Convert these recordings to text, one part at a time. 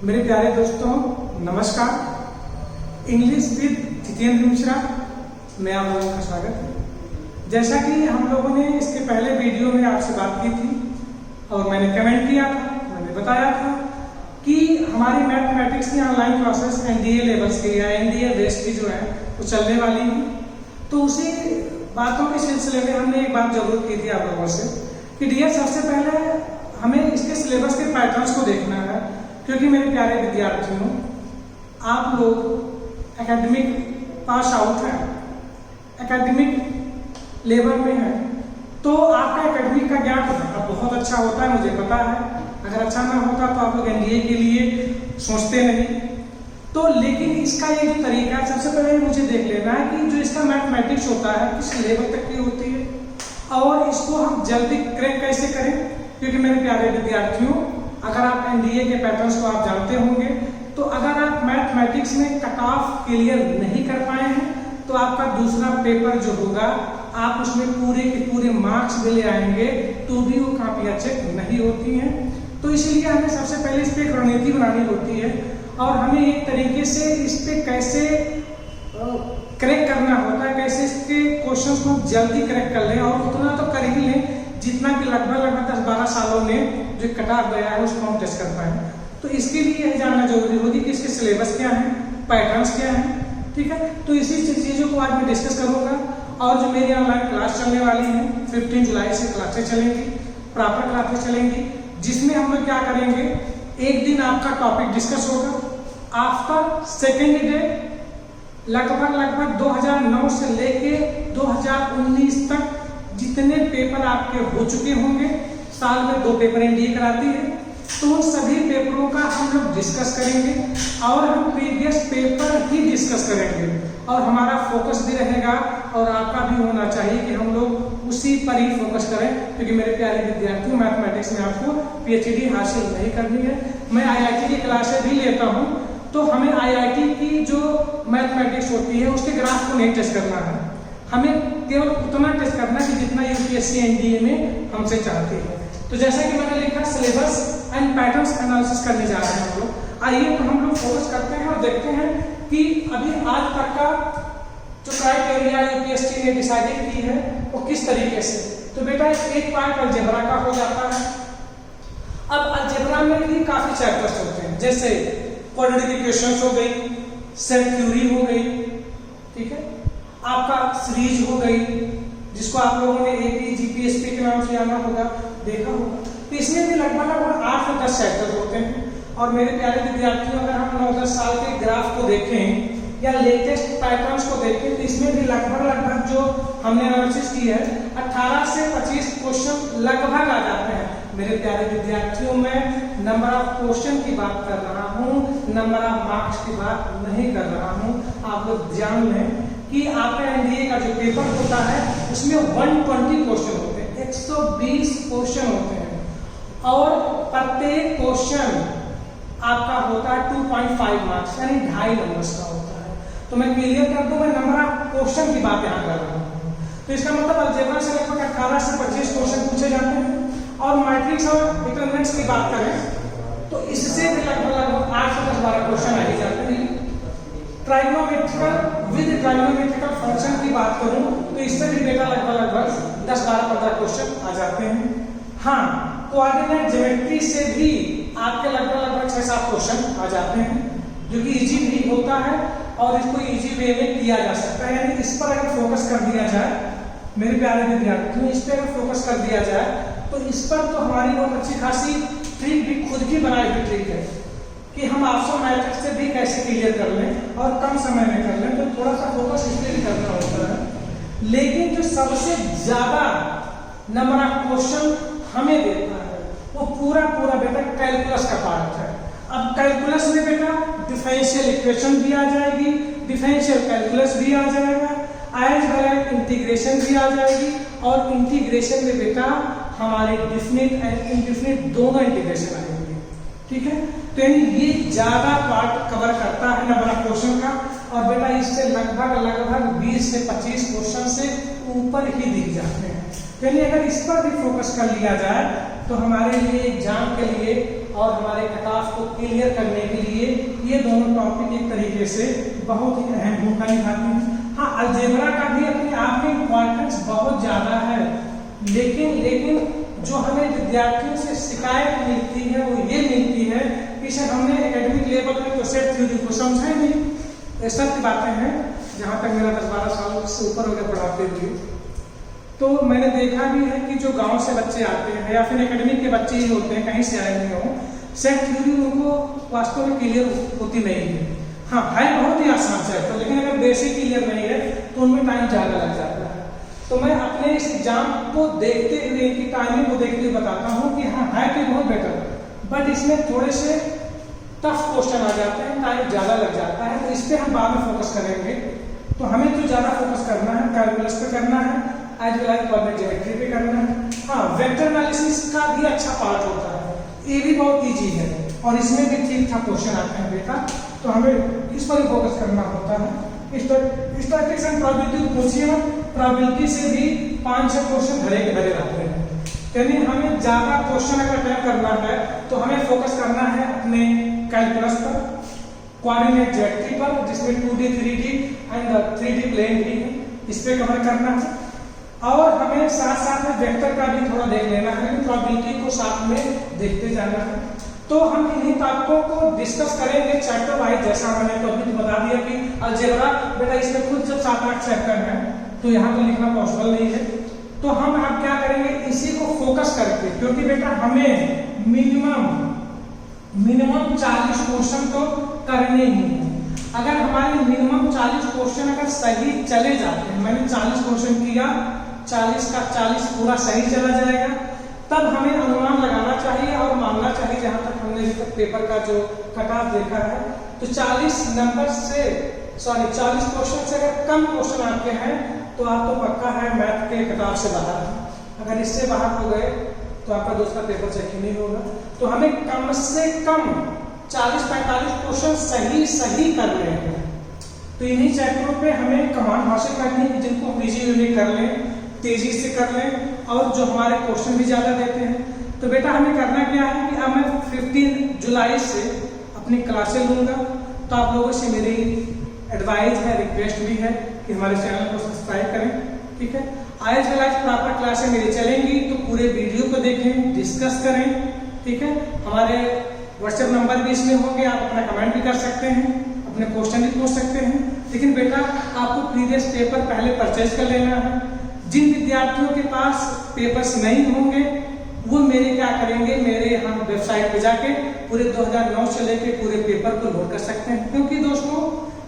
मेरे प्यारे दोस्तों नमस्कार। इंग्लिश विद जितेंद्र मिश्रा में आप लोगों का स्वागत है। जैसा कि हम लोगों ने इसके पहले वीडियो में आपसे बात की थी और मैंने कमेंट किया था, मैंने बताया था कि हमारी मैथमेटिक्स की ऑनलाइन क्लासेस एनडीए लेवल्स की या एनडीए बेस की जो है वो चलने वाली है। तो उसी बातों के सिलसिले में हमने एक बात जरूर की थी आप लोगों से कि डियर, सबसे पहले हमें इसके सिलेबस के पैटर्न्स को देखना है, क्योंकि मेरे प्यारे विद्यार्थियों, आप लोग एकेडमिक पास आउट हैं, एकेडमिक लेवल में हैं, तो आपका एकेडमिक का ज्ञान अब बहुत अच्छा होता है, मुझे पता है। अगर अच्छा ना होता तो आप लोग एनडीए के लिए सोचते नहीं। तो लेकिन इसका ये जो तरीका है, सबसे पहले मुझे देख लेना है कि जो इसका मैथमेटिक्स होता है किस लेवल तक की होती है और इसको हम जल्दी क्रैक कैसे करें। क्योंकि मेरे प्यारे विद्यार्थियों, अगर आप एनडीए के पैटर्न्स को आप जानते होंगे तो अगर आप मैथमेटिक्स में कट ऑफ क्लियर नहीं कर पाए हैं तो आपका दूसरा पेपर जो होगा आप उसमें पूरे के पूरे मार्क्स भी ले आएंगे तो भी वो काफियां चेक नहीं होती हैं। तो इसलिए हमें सबसे पहले इस पर रणनीति बनानी होती है और हमें एक तरीके से इस पे कैसे क्रैक करना होता है, कैसे इसके क्वेश्चंस को जल्दी क्रैक कर लें और उतना तो कर ही लें जितना कि लगभग 10-12 सालों में जो कट ऑफ गया है उसको हम टेस्ट कर पाए। तो इसके लिए यह जानना जरूरी होगी कि इसके सिलेबस क्या है, पैटर्न्स क्या है, ठीक है। तो इसी चीजों को आज मैं डिस्कस करूंगा और जो मेरी ऑनलाइन क्लास चलने वाली है 15 जुलाई से क्लासेस चलेंगी, प्रॉपर क्लासेस चलेंगी, जिसमें हम लोग क्या करेंगे, एक दिन आपका टॉपिक डिस्कस होगा। आफ्टर सेकेंड डे लगभग 2009 से लेके 2019 तक जितने पेपर आपके हो चुके होंगे, साल में 2 पेपर एनडीए कराती है, तो उन सभी पेपरों का हम लोग डिस्कस करेंगे और हम प्रीवियस पेपर ही डिस्कस करेंगे और हमारा फोकस भी रहेगा और आपका भी होना चाहिए कि हम लोग उसी पर ही फोकस करें। क्योंकि मेरे प्यारे विद्यार्थियों, मैथमेटिक्स में आपको पीएचडी हासिल नहीं करनी है। मैं आईआईटी की क्लासें भी लेता हूं, तो हमें आईआईटी की जो मैथमेटिक्स होती है उसके ग्राफ को नहीं टेस्ट करना है, हमें केवल उतना टेस्ट करना है कि जितना यूपीएससी एनडीए में हमसे चाहती है। तो जैसा कि मैंने लिखा, सिलेबस एंड पैटर्न्स एनालिसिस करने जा रहे हैं हम लोग। आइए तो हम लोग फोकस करते हैं और देखते हैं कि अभी आज तक का जो क्राइटेरिया यूपीएससी ने डिसाइडेड की है वो किस तरीके से। तो बेटा एक पार्ट अलजेब्रा का हो जाता है। अब अलजेब्रा में भी काफी चैप्टर्स होते हैं, जैसे क्वाड्रेटिक इक्वेशंस हो गई, सेट थ्योरी हो गई, ठीक है, आपका सीरीज हो गई, जिसको आप लोगों ने एपी जीपीएसपी के नाम से जाना होगा, देखा होगा। तो इसमें भी लगभग 8 से 10 चैप्टर होते हैं। और मेरे प्यारे विद्यार्थियों, अगर हम 9-10 साल के ग्राफ को देखें या लेटेस्ट पैटर्न्स को देखें तो इसमें भी लगभग जो हमने एनालिसिस की है 18 से 25 क्वेश्चन लगभग आ जाते हैं। मेरे प्यारे विद्यार्थियों, मैं नंबर ऑफ क्वेश्चन की बात कर रहा हूँ, नंबर ऑफ मार्क्स की बात नहीं कर रहा हूँ। आप लोग जान लें कि आपका एनडीए का जो पेपर होता है उसमें 120 क्वेश्चन होते हैं, 120 क्वेश्चन होते हैं और प्रत्येक क्वेश्चन आपका होता है 2.5 मार्क्स यानी 2.5 नंबर्स का होता है। तो मैं क्लियर कर दूं, मैं नंबर ऑफ क्वेश्चन की बात यहाँ कर रहा हूँ। तो इसका मतलब अलजेब्रा से लगभग 18 से 25 क्वेश्चन पूछे जाते हैं और मैट्रिक्स और डिटरमिनेंट्स की बात करें तो इससे भी लगभग 8 से 10-12 क्वेश्चन आ ही जाते हैं। ट्राइगोनोमेट्रिकल विद ट्राइगोनोमेट्रिकल फंक्शन की बात करूं तो इससे भी बेटा लगभग 10-12-15 क्वेश्चन आ जाते हैं। हाँ, कोऑर्डिनेट ज्योमेट्री से भी आपके लगभग 6-7 क्वेश्चन आ जाते हैं, जो कि इजी भी होता है और इसको इजी वे में किया जा सकता है। यानी इस पर अगर फोकस कर दिया जाए, मेरे प्यारे विद्यार्थियों, इस पर अगर फोकस कर दिया जाए तो इस पर तो हमारी बहुत अच्छी खासी ट्रिक भी खुद की बनाई हुई ट्रिक है कि हम आपको मैट्रिक्स से भी कैसे क्लियर कर लें और कम समय में कर लें। तो थोड़ा सा फोकस इसलिए भी करना होता है। लेकिन जो सबसे ज्यादा नंबर ऑफ क्वेश्चन हमें देता है वो पूरा बेटा कैलकुलस का पार्ट है। अब कैलकुलस में बेटा डिफरेंशियल इक्वेशन भी आ जाएगी, डिफरेंशियल कैलकुलस भी आ जाएगा, एज वेल एज इंटीग्रेशन भी आ जाएगी और इंटीग्रेशन में बेटा हमारे डिफिनिट एंड इनडिफिनिट दोनों इंटीग्रेशन आएंगे, ठीक है। तो यानी ये ज्यादा पार्ट कवर करता है नंबर ऑफ क्वेश्चन का और बेटा इससे लगभग 20 से 25 क्वेश्चन से ऊपर ही दिख जाते हैं। यानी अगर इस पर भी फोकस कर लिया जाए तो हमारे लिए एग्जाम के लिए और हमारे कट ऑफ को क्लियर करने के लिए ये दोनों टॉपिक एक तरीके से बहुत ही अहम भूमिका निभाते हैं। हाँ, अलजेब्रा का भी अपने आप में इम्पोर्टेंस बहुत ज्यादा है, लेकिन जो हमें विद्यार्थियों से शिकायत मिलती है वो ये मिलती है कि सर हमने एकेडमिक लेवल में तो सेट थ्योरी को समझा ही नहीं। ऐसा की बातें हैं, जहाँ तक मेरा 10-12 साल से ऊपर हो गया पढ़ाते हुए, तो मैंने देखा भी है कि जो गांव से बच्चे आते हैं या फिर एकेडमिक के बच्चे ही होते हैं, कहीं से आए हुए हों, सेट थ्योरी उनको वास्तव में क्लियर होती नहीं है। हाँ, है बहुत ही आसान सेट, तो लेकिन अगर बेसिक क्लियर नहीं है तो उनमें टाइम ज़्यादा लग जाता है। तो मैं अपने इस एग्जाम को देखते हुए, इनकी टाइमिंग को देखते हुए बताता हूँ कि हाँ है तो बहुत बेटर, बट इसमें थोड़े से टफ क्वेश्चन आ जाते हैं, टाइम ज़्यादा लग जाता है, तो इस पर हम बाद में फोकस करेंगे। तो हमें तो ज़्यादा फोकस करना है कैलकुलस पे करना है, as well as coordinate geometry पे करना है। हाँ, वेक्टर एनालिसिस का भी अच्छा पार्ट होता है, ये भी बहुत ईजी है और इसमें भी ठीक ठाक क्वेश्चन आते हैं बेटा, तो हमें इस पर ही फोकस करना होता है। स्टैटिस्टिक्स एंड प्रोबेबिलिटी पूछिए ना, प्रोबेबिलिटी से भी 5-6 क्वेश्चन भरे के भरे रहते हैं, यानी हमें ज्यादा क्वेश्चन अगर अटेम्प्ट करना है तो हमें फोकस करना है अपने कैलकुलस पर, कोऑर्डिनेट ज्योमेट्री पर, जिसमें 2D 3D and 3D plane भी है, इस पे कवर करना है। और हमें साथ साथ में वेक्टर का भी थोड़ा देख लेना है, प्रोबेबिलिटी को साथ में देखते जाना है। तो हम इन्हीं टॉपिकों को डिस्कस करेंगे चैप्टर वाइज, जैसा मैंने तो अभी बता दिया कि अलजेब्रा बेटा इसमें खुद जब 7-8 चैप्टर हैं तो यहाँ तो लिखना पॉसिबल नहीं है, तो हम अब क्या करेंगे, इसी को फोकस करके, क्योंकि बेटा हमें मिनिमम 40 क्वेश्चन तो करने ही है। अगर हमारे मिनिमम 40 क्वेश्चन अगर सही चले जाते हैं, मैंने 40 क्वेश्चन किया, 40 का 40 पूरा सही चला जाएगा, तब हमें अनुमान लगाना चाहिए और मानना चाहिए, जहां तक हमने अभी तक पेपर का जो कट ऑफ देखा है, तो 40 नंबर से 40 क्वेश्चन से अगर कम क्वेश्चन आपके हैं तो आप तो पक्का है मैथ के कट ऑफ से बाहर है। अगर इससे बाहर हो गए तो आपका दूसरा पेपर चेक ही नहीं होगा। तो हमें कम से कम 40-45 क्वेश्चन सही करने हैं। तो इन्हीं चैप्टरों पे हमें कमांड हासिल करनी है, जिनको हम इजी कर लें, तेजी से कर लें, और जो हमारे क्वेश्चन भी ज्यादा देते हैं। तो बेटा हमें करना क्या है कि अब मैं 15 जुलाई से अपनी क्लासें लूंगा, तो आप लोगों से मेरी एडवाइस है, रिक्वेस्ट भी है कि हमारे चैनल को सब्सक्राइब करें, ठीक है। आज वेल आज प्रॉपर क्लासें मेरी चलेंगी, तो पूरे वीडियो को देखें, डिस्कस करें, ठीक है। हमारे व्हाट्सएप नंबर भी इसमें होंगे, आप अपना कमेंट भी कर सकते हैं, अपने क्वेश्चन भी पूछ सकते हैं। लेकिन बेटा आपको प्रीवियस पेपर पहले परचेज कर लेना है। जिन विद्यार्थियों के पास पेपर्स नहीं होंगे वो मेरे क्या करेंगे, मेरे यहाँ वेबसाइट पे जाके पूरे 2009 से लेके पूरे पेपर को लोड कर सकते हैं। क्योंकि दोस्तों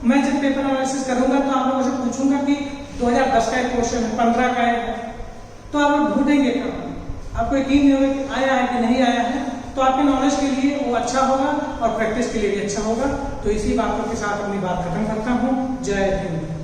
मैं जब पेपर एनालिसिस करूंगा तो आप लोगों से पूछूंगा कि 2010 का एक क्वेश्चन है, 15 का है, तो आप लोग ढूंढेंगे कहाँ, आपको यकीन नहीं होगा कि आया है कि नहीं आया है। तो आपके नॉलेज के लिए वो अच्छा होगा और प्रैक्टिस के लिए भी अच्छा होगा। तो इसी बातों के साथ अपनी बात खत्म करता हूँ। जय हिंद।